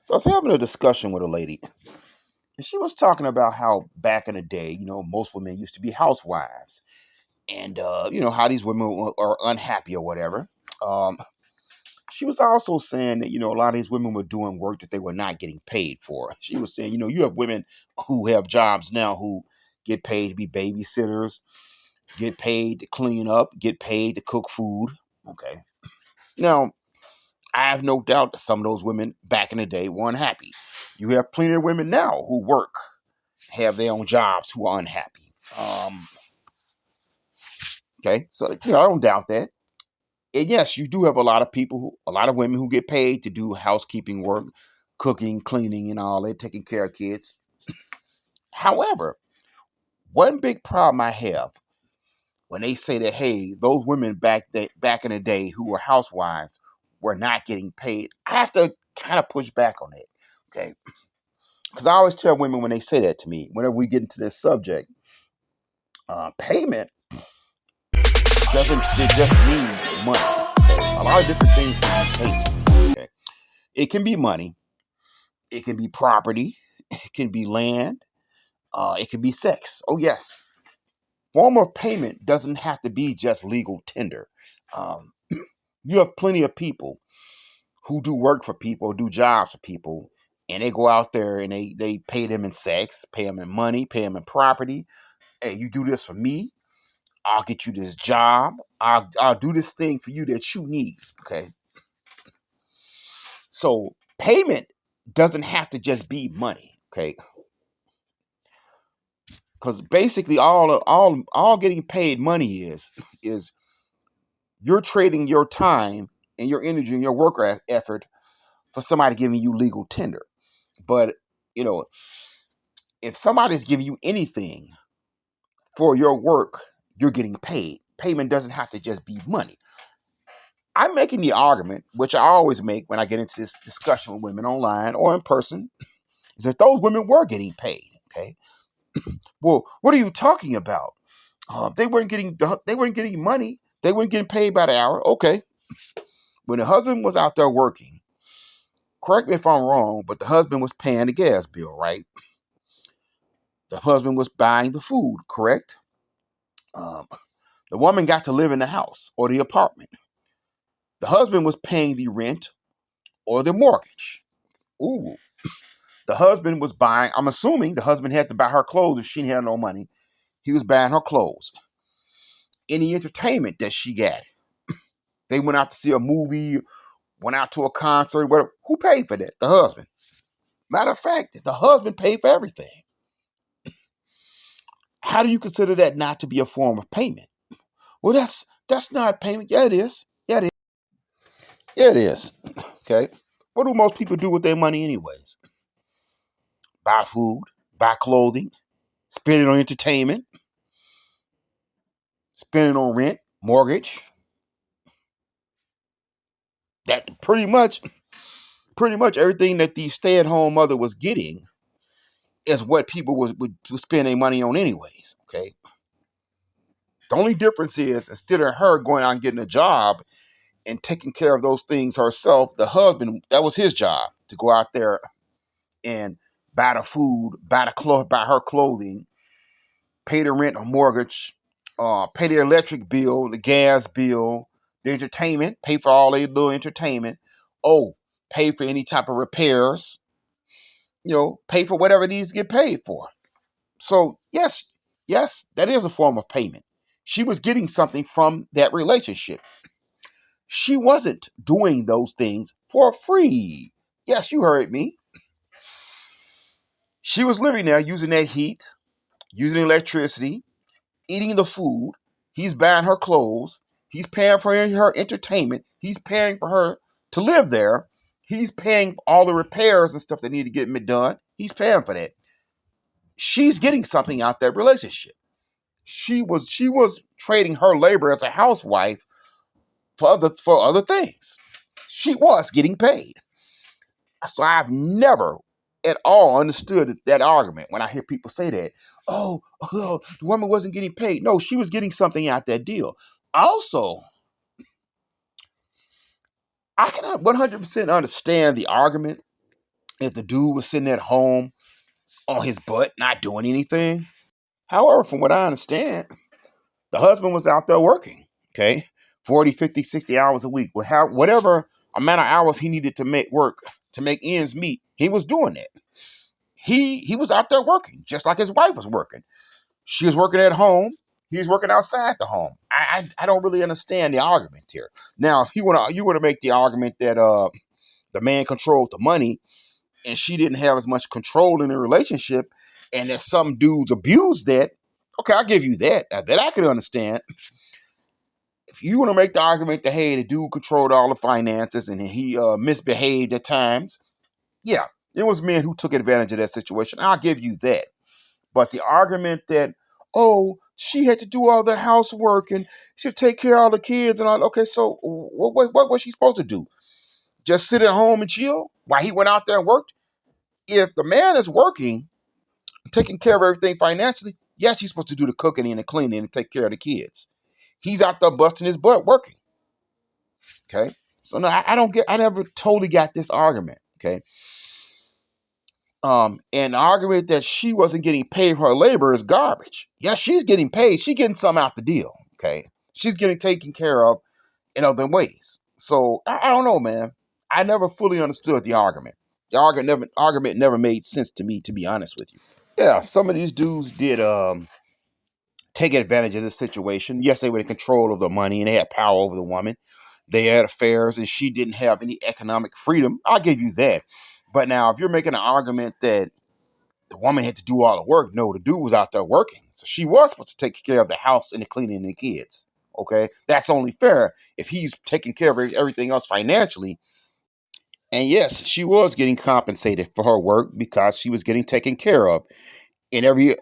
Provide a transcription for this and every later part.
So I was having a discussion with a lady, and she was talking about how back in the day, most women used to be housewives, and how these women are unhappy or whatever. Um, she was also saying that a lot of these women were doing work that they were not getting paid for. She was saying, you have women who have jobs now who get paid to be babysitters, get paid to clean up, get paid to cook food. Okay, now I have no doubt that some of those women back in the day were unhappy. You have plenty of women now who work, have their own jobs, who are unhappy. Okay, so I don't doubt that. And yes, you do have a lot of women who get paid to do housekeeping work, cooking, cleaning, and all that, taking care of kids. However, one big problem I have when they say that, hey, those women back in the day who were housewives were not getting paid, I have to kind of push back on it. Okay, because I always tell women when they say that to me, whenever we get into this subject, payment doesn't just mean money. A lot of different things can be paid. Okay, it can be money, it can be property, it can be land, it can be sex. Oh yes, form of payment doesn't have to be just legal tender. Um, you have plenty of people who do work for people, do jobs for people, and they go out there and they pay them in sex, pay them in money, pay them in property. Hey, you do this for me, I'll get you this job. I'll do this thing for you that you need. Okay. So payment doesn't have to just be money. Okay. Because basically all getting paid money is you're trading your time and your energy and your work effort for somebody giving you legal tender. But you know, if somebody's giving you anything for your work, you're getting paid. Payment doesn't have to just be money. I'm making the argument, which I always make when I get into this discussion with women online or in person, is that those women were getting paid. Okay. Well, what are you talking about? They weren't getting money. They weren't getting paid by the hour. Okay. When the husband was out there working, correct me if I'm wrong, but the husband was paying the gas bill, right? The husband was buying the food, correct? Um, the woman got to live in the house or the apartment. The husband was paying the rent or the mortgage. Ooh. The husband was buying, I'm assuming the husband had to buy her clothes if she had no money. He was buying her clothes. Any entertainment that she got. They went out to see a movie, went out to a concert, whatever. Who paid for that? The husband. Matter of fact, the husband paid for everything. How do you consider that not to be a form of payment? Well, that's not payment. Yeah, it is. Yeah, it is. Yeah, it is. Okay. What do most people do with their money anyways? Buy food, buy clothing, spend it on entertainment, spend it on rent, mortgage. That pretty much everything that the stay-at-home mother was getting is what people would spend their money on anyways. Okay. The only difference is instead of her going out and getting a job and taking care of those things herself, the husband, that was his job to go out there and buy the food, buy her clothing, pay the rent or mortgage, pay the electric bill, the gas bill, the entertainment, pay for all their little entertainment. Oh, pay for any type of repairs, pay for whatever it needs to get paid for. So yes, that is a form of payment. She was getting something from that relationship. She wasn't doing those things for free. Yes, you heard me. She was living there using that heat, using electricity, eating the food. He's buying her clothes. He's paying for her entertainment. He's paying for her to live there. He's paying for all the repairs and stuff that need to get done. He's paying for that. She's getting something out that relationship. She was trading her labor as a housewife for other things. She was getting paid. So I've never at all understood that argument when I hear people say that. Oh, the woman wasn't getting paid. No, she was getting something out that deal. Also, I can 100% understand the argument if the dude was sitting at home on his butt, not doing anything. However, from what I understand, the husband was out there working, okay? 40, 50, 60 hours a week. Whatever amount of hours he needed to make work to make ends meet, he was doing that. He was out there working, just like his wife was working. She was working at home. He was working outside the home. I don't really understand the argument here. Now, if you wanna make the argument that the man controlled the money and she didn't have as much control in the relationship, and that some dudes abused that, okay, I'll give you that. That I can understand. If you want to make the argument that, hey, the dude controlled all the finances and he misbehaved at times, yeah, it was men who took advantage of that situation. I'll give you that. But the argument that, oh, she had to do all the housework and she'd take care of all the kids and all, okay, so what was she supposed to do? Just sit at home and chill while he went out there and worked? If the man is working, taking care of everything financially, yes, he's supposed to do the cooking and the cleaning and take care of the kids. He's out there busting his butt working. Okay. So no, I never totally got this argument. Okay. And the argument that she wasn't getting paid for her labor is garbage. Yes, she's getting paid. She's getting some out the deal. Okay. She's getting taken care of in other ways. So I don't know, man. I never fully understood the argument. The argument never made sense to me, to be honest with you. Yeah, some of these dudes did take advantage of this situation. Yes, they were in control of the money and they had power over the woman. They had affairs and she didn't have any economic freedom. I'll give you that. But now, if you're making an argument that the woman had to do all the work, no, the dude was out there working. So she was supposed to take care of the house and the cleaning and the kids. Okay? That's only fair if he's taking care of everything else financially. And yes, she was getting compensated for her work because she was getting taken care of in every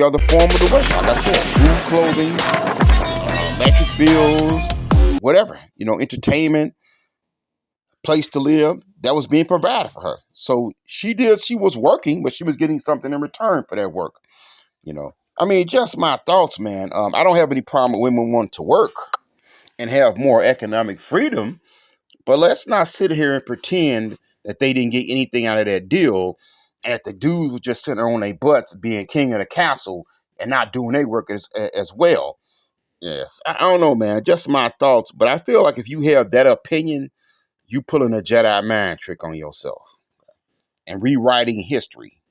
other form of the way. Like I said, food, clothing, electric bills, whatever, entertainment, place to live, that was being provided for her. So she was working, but she was getting something in return for that work. I mean, just my thoughts, man. I don't have any problem with women wanting to work and have more economic freedom, but let's not sit here and pretend that they didn't get anything out of that deal and that the dudes was just sitting on their butts being king of the castle and not doing their work as well. Yes, I don't know, man. Just my thoughts, but I feel like if you have that opinion, you pulling a Jedi mind trick on yourself and rewriting history.